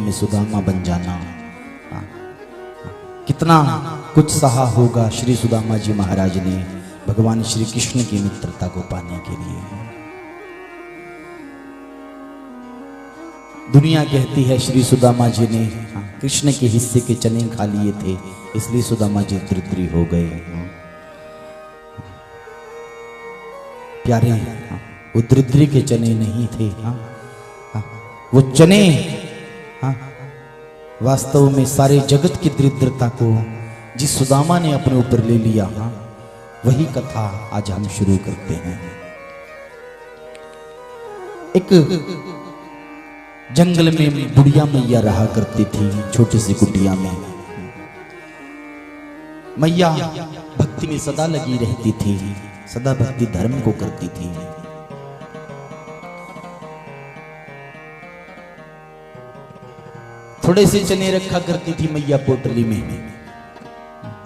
में सुदामा बन जाना। कितना कुछ सहा होगा श्री सुदामा जी महाराज ने भगवान श्री कृष्ण की मित्रता को पाने के लिए। दुनिया कहती है श्री सुदामा जी ने कृष्ण के हिस्से के चने खा लिए थे, इसलिए सुदामा जी दरिद्री हो गए। प्यारे, वो दरिद्री के चने नहीं थे, वो चने वास्तव में सारे जगत की दरिद्रता को जिस सुदामा ने अपने ऊपर ले लिया, वही कथा आज हम शुरू करते हैं। एक जंगल में बुढ़िया मैया रहा करती थी, छोटी सी कुटिया में। मैया भक्ति में सदा लगी रहती थी, सदा भक्ति धर्म को करती थी। थोड़े से चने रखा करती थी मैया पोटली में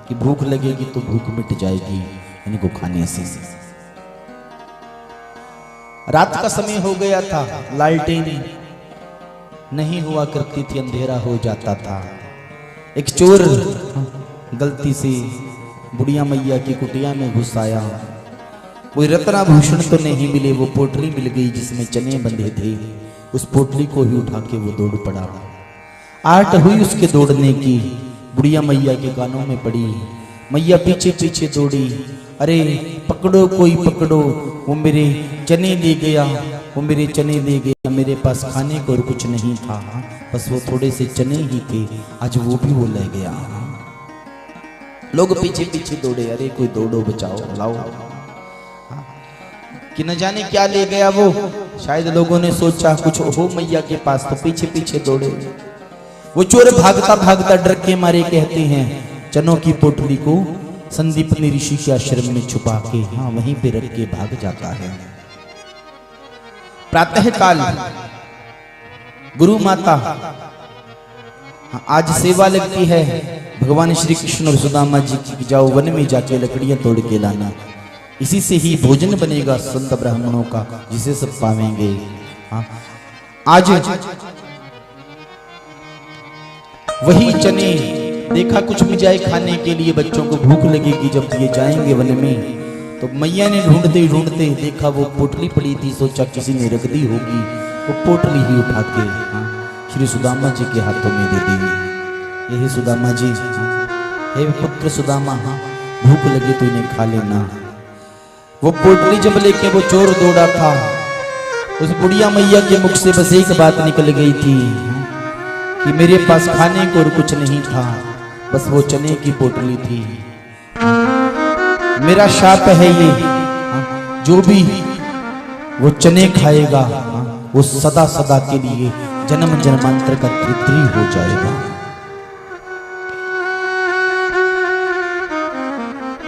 कि भूख लगेगी तो भूख मिट जाएगी इनको खाने से। रात का समय हो गया था, लालटेन नहीं हुआ करती थी, अंधेरा हो जाता था। एक चोर गलती से बुढ़िया मैया की कुटिया में घुस आया। कोई रत्नाभूषण तो नहीं मिले, वो पोटली मिल गई जिसमें चने बंधे थे। उस पोटली को ही उठा के वो दौड़ पड़ा। आट हुई उसके दौड़ने की, बुढ़िया मैया के कानों में पड़ी। मैया पीछे पीछे दौड़ी, अरे पकड़ो कोई पकड़ो, वो मेरे चने ले गया, वो मेरे चने ले गया। मेरे पास खाने को और कुछ नहीं था, बस वो थोड़े से चने ही थे, आज वो भी वो ले गया। लोग पीछे पीछे दौड़े, अरे कोई दौड़ो बचाओ लाओ, कि न जाने क्या ले गया वो। शायद लोगों ने सोचा कुछ हो मैया के पास, तो पीछे पीछे दौड़े। वो चोर भागता भागता डर के मारे कहते हैं चनों की पोटली को संदीपनी ऋषि के आश्रम में छुपा के वहीं पे रख के भाग जाता है। प्रातः काल गुरु माता आज सेवा लगती है भगवान श्री कृष्ण और सुदामा जी की, जाओ वन में जाके लकड़ियां तोड़ के लाना, इसी से ही भोजन बनेगा संत ब्राह्मणों का, जिसे सब पावेंगे। आज वही चने देखा कुछ भी जाए खाने के लिए, बच्चों को भूख लगेगी जब ये जाएंगे वन में। तो मैया ने ढूंढते ढूंढते देखा वो पोटली पड़ी थी, सोचा किसी ने रख दी होगी। वो पोटली ही उठा के श्री सुदामा जी के हाथों में दे दी। यही सुदामा जी, हे पुत्र सुदामा, भूख लगी तो इन्हें खा लेना। वो पोटली जब लेके वो चोर दौड़ा था, उस बुढ़िया मैया के मुख से बस एक बात निकल गई थी कि मेरे पास खाने को और कुछ नहीं था, बस वो चने की पोटली थी। मेरा शाप है ये, जो भी वो चने खाएगा वो सदा सदा के लिए जन्म जन्मांतर का दरिद्री हो जाएगा।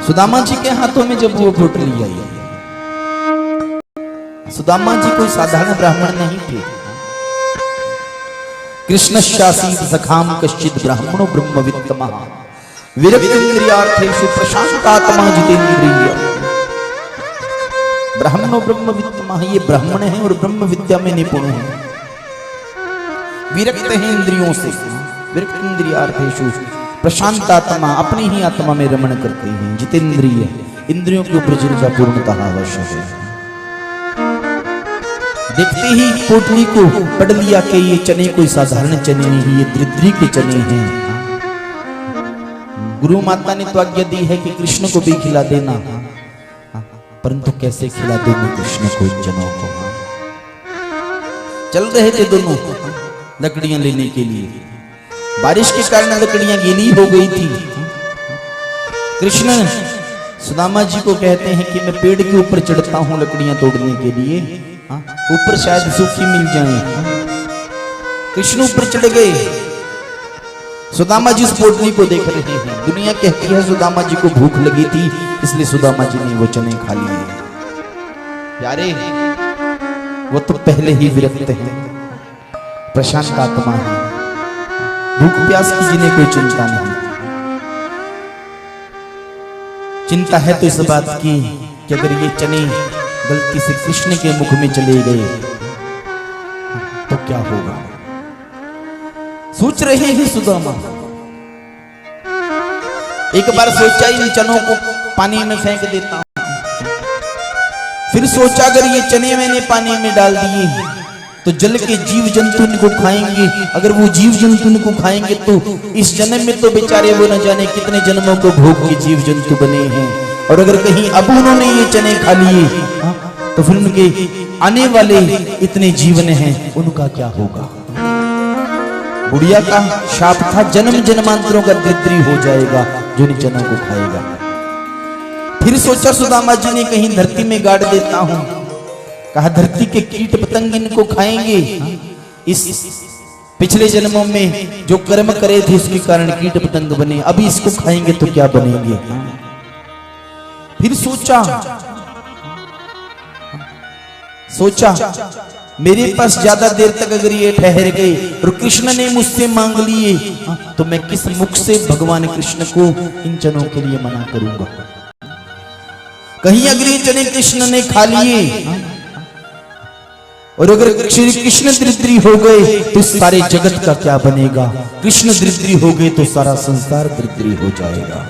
सुदामा जी के हाथों में जब वो पोटली आई, सुदामा जी कोई साधारण ब्राह्मण नहीं थे। कृष्णशासी सखाम कश्चित ब्राह्मणो ब्रह्मवित्तमः विरक्तेन्द्रियार्थेषु प्रशांतात्मा जितेन्द्रिय। ब्राह्मणो ब्रह्मवित्तमः, ये ब्राह्मण है और ब्रह्म विद्या में निपुण है। विरक्त है इंद्रियों से, विरक्तेन्द्रियार्थेषु प्रशांतात्मा, अपनी ही आत्मा में रमण करते हैं। जितेन्द्रिय, इंद्रियों के ऊपर जिनका पूर्णतः वश है। देखते ही पोटली को पढ़ लिया कि ये चने कोई साधारण चने नहीं, ये दरिद्री के चने हैं। गुरु माता ने तो आज्ञा दी है कि कृष्ण को भी खिला देना, परंतु कैसे खिला दूं मैं कृष्ण को इन चनों को। चल रहे थे दोनों लकड़ियां लेने के लिए, बारिश के कारण लकड़ियां गीली हो गई थी। कृष्ण सुदामा जी को कहते हैं कि मैं पेड़ के ऊपर चढ़ता हूं लकड़ियां तोड़ने के लिए, ऊपर शायद सूखी मिल जाए। कृष्ण ऊपर चढ़ गए, सुदामा जी उस पोटली को देख रहे हैं। दुनिया कहती है सुदामा जी को भूख लगी थी इसलिए सुदामा जी ने वो चने खा लिए। प्यारे, वो तो पहले ही विरक्त है, प्रशांत आत्मा है, भूख प्यास की जिन्हें कोई चिंता नहीं। चिंता है तो इस बात की कि अगर ये चने गलती से कृष्ण के मुख में चले गए तो क्या होगा। सोच रहे हैं सुदामा, एक बार सोचा इन चनों को पानी में फेंक देता हूं, फिर सोचा अगर ये चने मैंने पानी में डाल दिए तो जल के जीव जंतु इनको खाएंगे, अगर वो जीव जंतु इनको खाएंगे तो इस जन्म में तो बेचारे वो न जाने कितने जन्मों को भोग के जीव जंतु बने हैं, और अगर कहीं अब उन्होंने ये चने खा लिए तो फिर उनके आने वाले इतने जीवन हैं उनका क्या होगा। बुढ़िया का शाप था जन्म जन्मांतरों का दरिद्री हो जाएगा जो इन चनों को खाएगा। फिर सोचा सुदामा जी ने कहीं धरती में गाड़ देता हूं, कहा धरती के कीट पतंग इनको खाएंगे, इस पिछले जन्मों में जो कर्म करे थे उसके कारण कीट पतंग बने, अभी इसको खाएंगे तो क्या बनेंगे। फिर सोचा मेरे पास ज्यादा देर तक अगर ये ठहर गए और कृष्ण ने मुझसे मांग लिए तो मैं किस मुख से भगवान कृष्ण को इन चनों के लिए मना करूंगा। कहीं अगर ये चने कृष्ण ने खा लिए और अगर श्री कृष्ण दरिद्री हो गए तो सारे जगत का क्या बनेगा। कृष्ण दरिद्री हो गए तो सारा संसार दरिद्री हो जाएगा,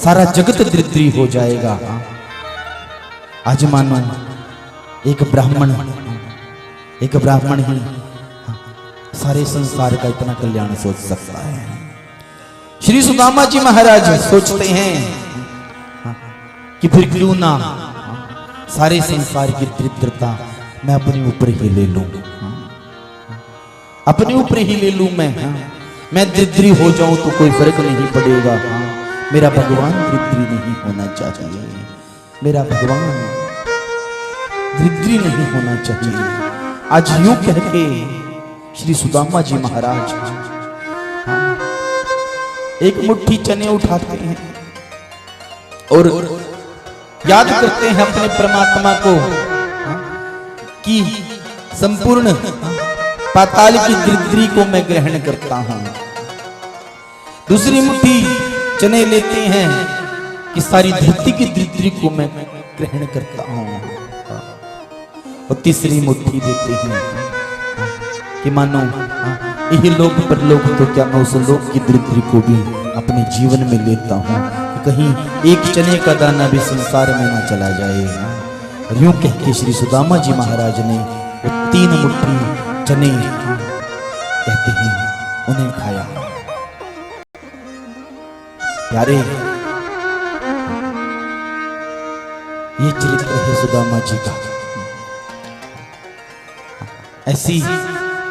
सारा जगत दरिद्री हो जाएगा। आज मानो एक ब्राह्मण ही सारे संसार का इतना कल्याण सोच सकता है। श्री सुदामा जी महाराज सोचते हैं कि फिर क्यों ना सारे संसार की दरिद्रता मैं अपने ऊपर ही ले लूं, अपने ऊपर ही ले लूं। मैं दरिद्री हो जाऊं तो कोई फर्क नहीं पड़ेगा, मेरा भगवान दरिद्री नहीं होना चाहिए, मेरा भगवान दरिद्री नहीं होना चाहिए। आज यूं कह के श्री सुदामा जी महाराज एक मुट्ठी चने उठाते हैं और याद करते हैं अपने परमात्मा को कि संपूर्ण पाताल की दरिद्री को मैं ग्रहण करता हूं। दूसरी मुट्ठी चने लेते हैं कि सारी धरती की दरिद्री को मैं ग्रहण करता हूं, और तीसरी मुट्ठी देते हैं कि मानो यह लोक परलोक तो क्या मैं उस लोक की दरिद्री को भी अपने जीवन में लेता हूं, कहीं एक चने का दाना भी संसार में ना चला जाए। और यूं कह के श्री सुदामा जी महाराज ने वो 3 मुट्ठी चने कहते हैं उन्हें खाया। प्यारे, ये चरित्र है सुदामा जी का,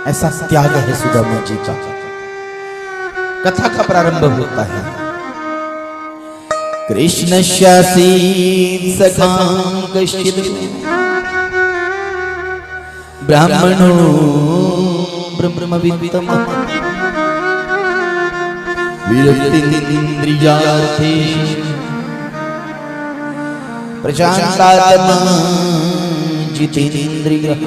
ऐसा त्याग है सुदामा जी का। कथा का प्रारंभ होता है कृष्ण शासी सखां कश्चित् ब्राह्मणो ब्रह्मवित्तमः विरक्तिन्द्रियार्थे प्रशान्तात्मा जितेन्द्रियः